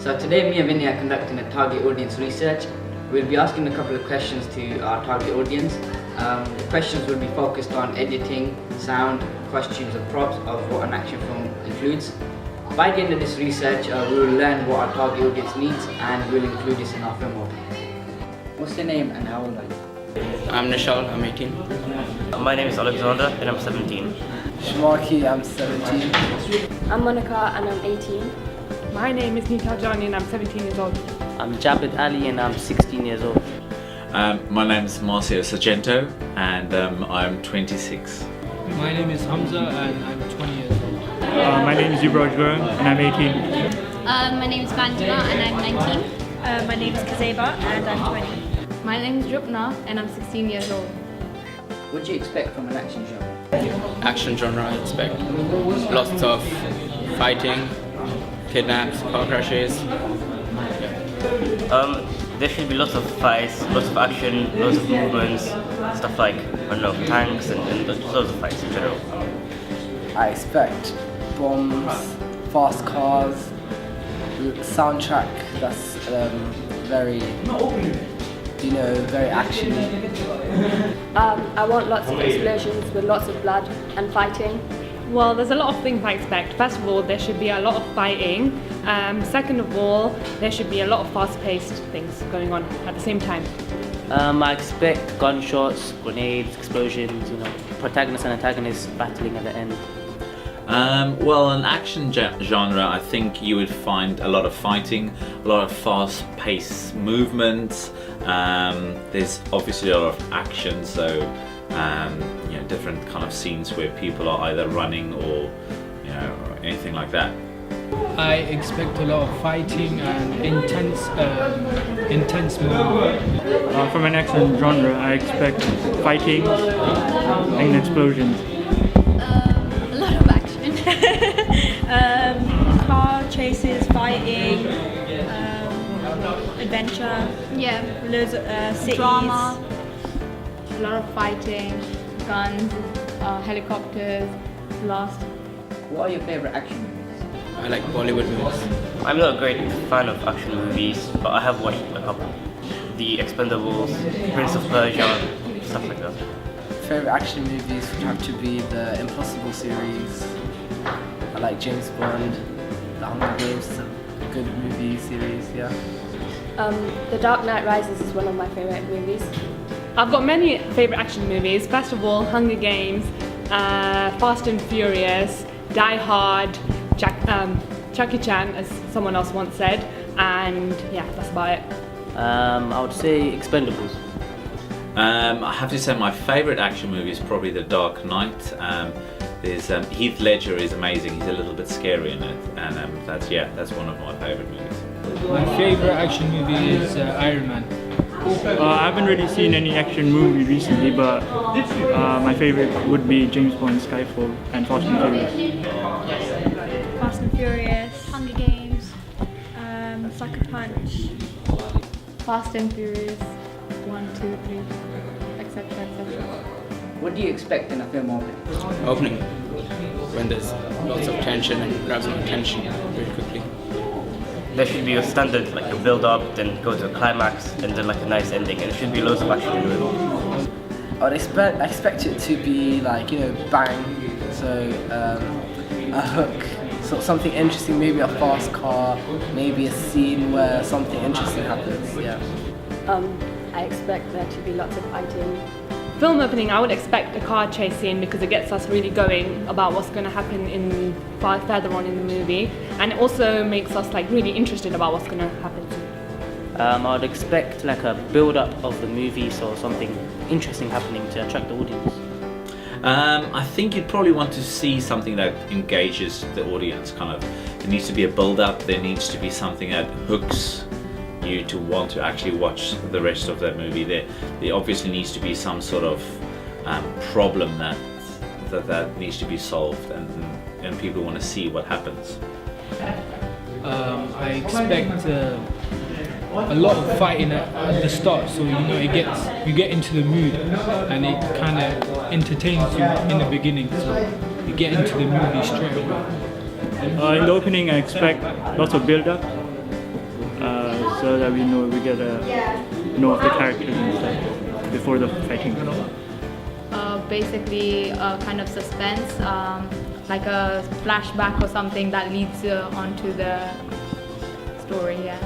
So today me and Vinny are conducting a target audience research. We'll be asking a couple of questions to our target audience. The questions will be focused on editing, sound, costumes and props of what an action film includes. By the end of this research, we will learn what our target audience needs and we'll include this in our film opening. What's your name and how old are you? I'm Nishal, I'm 18. My name is Alexander and I'm 17. Shmaki, I'm 17. I'm Monica and I'm 18. My name is Nita Jani and I'm 17 years old. I'm Jabed Ali and I'm 16 years old. My name is Marcio Sargento and I'm 26. My name is Hamza and I'm 20 years old. My name is Yubraj Gurung and I'm 18. My name is Banjana and I'm 19. My name is Kazeba and I'm 20. My name is Rupna and I'm 16 years old. What do you expect from an action genre? Action genre, I expect lots of fighting, kidnaps, car crashes. There should be lots of fights, lots of action, lots of movements, stuff like, I don't know, tanks and lots of fights in general. I expect bombs, fast cars, soundtrack that's very actiony. I want lots of explosions with lots of blood and fighting. Well, there's a lot of things I expect. First of all, there should be a lot of fighting. Second of all, there should be a lot of fast-paced things going on at the same time. I expect gunshots, grenades, explosions, protagonists and antagonists battling at the end. Well, an action genre, I think you would find a lot of fighting, a lot of fast-paced movements. There's obviously a lot of action, so different kind of scenes where people are either running or or anything like that. I expect a lot of fighting and intense movement. From an action genre, I expect fighting and explosions. A lot of action. Car chases, fighting, adventure. Yeah. Loads of cities. Drama. A lot of fighting, guns, helicopters, blast. What are your favourite action movies? I like Bollywood movies. I'm not a great fan of action movies, but I have watched a couple. The Expendables, Prince of Persia, stuff like that. Favorite action movies would have to be the Impossible series. I like James Bond. The Hunger Games is a good movie series, yeah. The Dark Knight Rises is one of my favourite movies. I've got many favourite action movies. First of all, Hunger Games, Fast and Furious, Die Hard, Jackie Chan, as someone else once said, and yeah, that's about it. I would say Expendables. I have to say my favourite action movie is probably The Dark Knight. There's Heath Ledger is amazing. He's a little bit scary in it, and that's one of my favourite movies. My favourite action movie is Iron Man. I haven't really seen any action movie recently, but my favorite would be James Bond, Skyfall, and Fast and Furious. Fast and Furious, Hunger Games. Sucker Punch. Fast and Furious, 1, 2, 3, etc. etc. What do you expect in a film opening? Opening, when there's lots of tension and grabs my attention very quickly. There should be a standard, like a build-up, then go to a climax, and then like a nice ending, and there should be loads of action in the middle. I expect it to be like, bang, so a hook, so something interesting, maybe a fast car, maybe a scene where something interesting happens, yeah. I expect there to be lots of fighting. Film opening, I would expect a car chase scene because it gets us really going about what's going to happen further on in the movie, and it also makes us really interested about what's going to happen. I would expect like a build-up of the movie, so something interesting happening to attract the audience. I think you'd probably want to see something that engages the audience. There needs to be a build-up. There needs to be something that hooks you to want to actually watch the rest of that movie. There obviously needs to be some sort of problem that needs to be solved, and people want to see what happens. I expect a lot of fighting at the start, so you get into the mood, and it kind of entertains you in the beginning, so you get into the movie straight away. In the opening, I expect lots of build-up, so that we get a know of the characters and stuff before the fighting. Basically, a kind of suspense, like a flashback or something that leads onto the story. Yeah,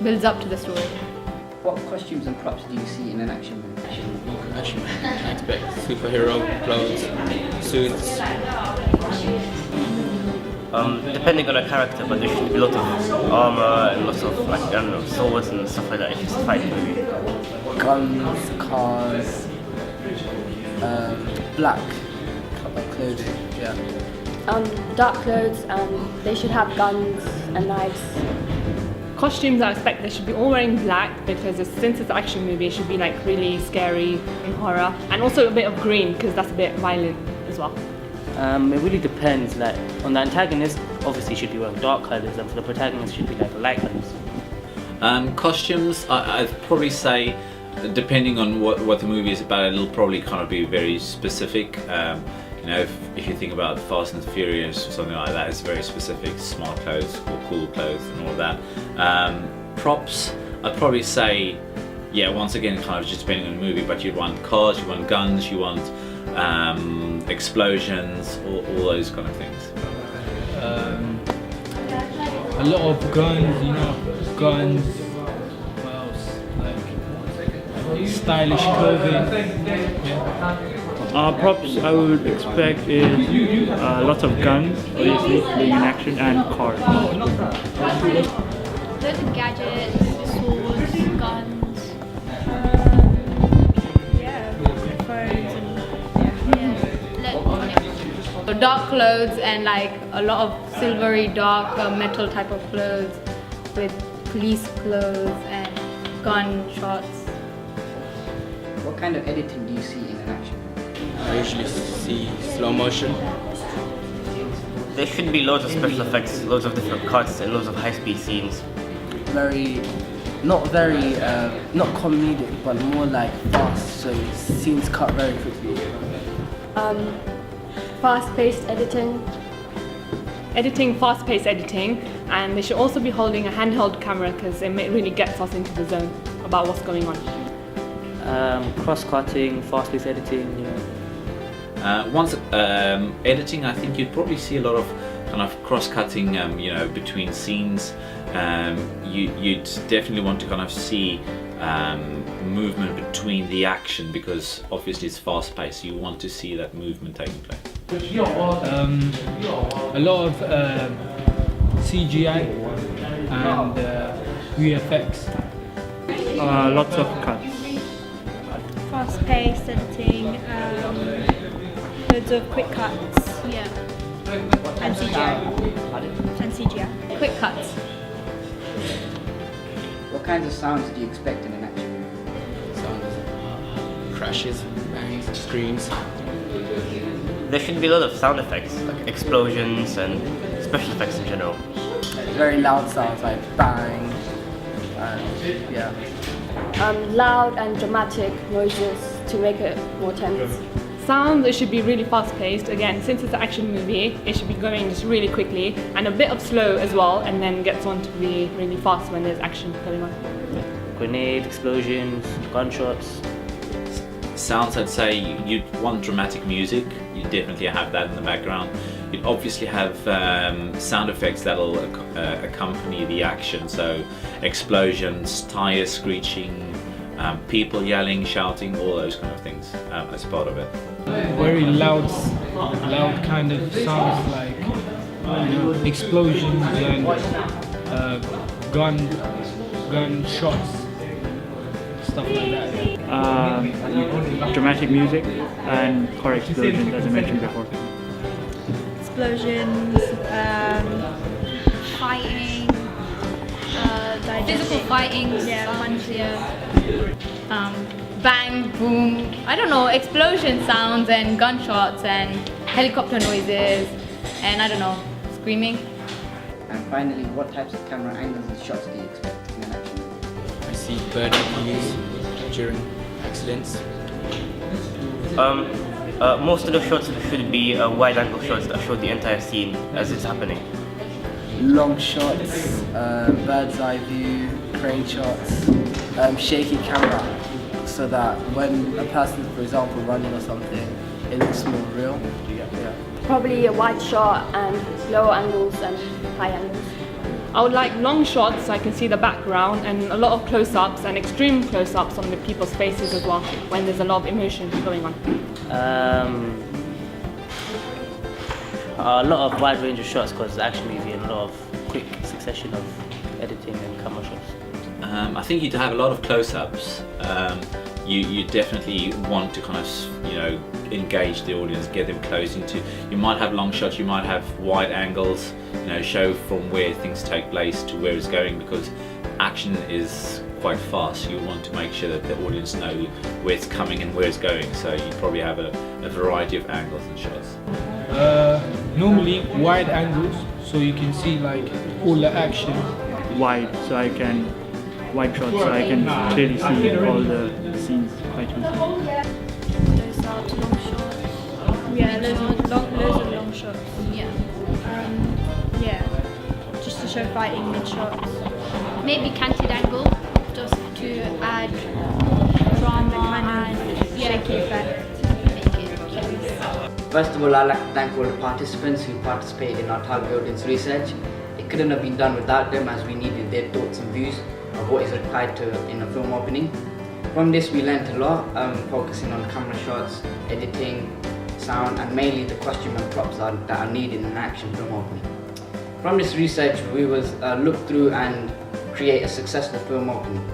builds up to the story. What costumes and props do you see in an action movie? Action, I expect superhero clothes, suits. Depending on the character, but there should be a lot of armor and lots of, like, I don't know, swords and stuff like that. It's just a fighting movie. Guns, cars, black clothing, yeah. Dark clothes, they should have guns and knives. Costumes, I expect they should be all wearing black because since it's an action movie, it should be like really scary and horror, and also a bit of green because that's a bit violent as well. It really depends. Like on the antagonist, obviously should be wearing dark colours, and for the protagonist, should be like light colours. Costumes, I'd probably say, depending on what the movie is about, it'll probably kind of be very specific. You know, if you think about Fast and Furious or something like that, it's very specific, smart clothes or cool clothes and all of that. Props, I'd probably say, yeah, once again, kind of just depending on the movie, but you'd want cars, you want guns, you want explosions, all those kind of things. A lot of guns, you know, guns. What else? Like stylish clothing. Yeah. Props I would expect is lots of guns, obviously, being in action, and cars. Loads of gadgets, swords, guns. So dark clothes and like a lot of silvery dark metal type of clothes with police clothes and gunshots. What kind of editing do you see in an action movie? I usually see slow motion. There should be loads of special effects, loads of different cuts, and loads of high-speed scenes. Not comedic, but more like fast, so scenes cut very quickly. Fast-paced editing. Fast-paced editing, and they should also be holding a handheld camera because it really gets us into the zone about what's going on. Cross-cutting, fast-paced editing, you know. Once editing, I think you'd probably see a lot of kind of cross-cutting, you know, between scenes. You'd definitely want to kind of see movement between the action because obviously it's fast-paced. So you want to see that movement taking place. A lot of CGI and VFX. Lots of cuts. Fast-paced editing, loads of quick cuts. Yeah. And CGI. Quick cuts. What kinds of sounds do you expect in an action movie? Sounds, crashes, bangs, screams. There should be a lot of sound effects, like explosions and special effects in general. Very loud sounds like bang, and yeah. Loud and dramatic noises to make it more tense. Sounds, it should be really fast-paced. Again, since it's an action movie, it should be going just really quickly and a bit of slow as well, and then gets on to be really fast when there's action going on. Grenade, explosions, gunshots. Sounds, I'd say you'd want dramatic music. You definitely have that in the background. You'd obviously have sound effects that'll accompany the action. So explosions, tires screeching, people yelling, shouting, all those kind of things as part of it. Very loud kind of sounds like explosions and gun shots, stuff like that. Dramatic music and car explosions, as I mentioned before. Explosions, Fighting, physical fighting, punches. Bang, boom, I don't know, explosion sounds and gunshots and helicopter noises and I don't know, screaming. And finally, what types of camera angles and shots do you expect in an action movie? I see bird views during accidents. Most of the shots should be wide-angle shots that show the entire scene as it's happening. Long shots, bird's eye view, crane shots, shaky camera, so that when a person, for example, running or something, it looks more real. Yeah. Probably a wide shot and low angles and high angles. I would like long shots so I can see the background, and a lot of close-ups and extreme close-ups on the people's faces as well when there's a lot of emotion going on. A lot of wide range of shots because it's action movie and a lot of quick succession of editing and camera shots. I think you'd have a lot of close-ups. You definitely want to kind of, engage the audience, get them close into. You might have long shots, you might have wide angles, show from where things take place to where it's going, because action is quite fast. You want to make sure that the audience know where it's coming and where it's going. So you probably have a variety of angles and shots. Normally wide angles, so you can see like all the action. Wide shots so I can clearly see all the scenes, fighting scenes. Yeah, loads of long shots. Yeah. Just to show fighting mid shots. Maybe canted angle, just to add drama and shaky effect. First of all, I'd like to thank all the participants who participated in our target audience research. It couldn't have been done without them, as we needed their thoughts and views of what is required in a film opening. From this we learnt a lot, focusing on camera shots, editing, sound, and mainly the costume and props that are needed in an action film opening. From this research we was look through and create a successful film opening.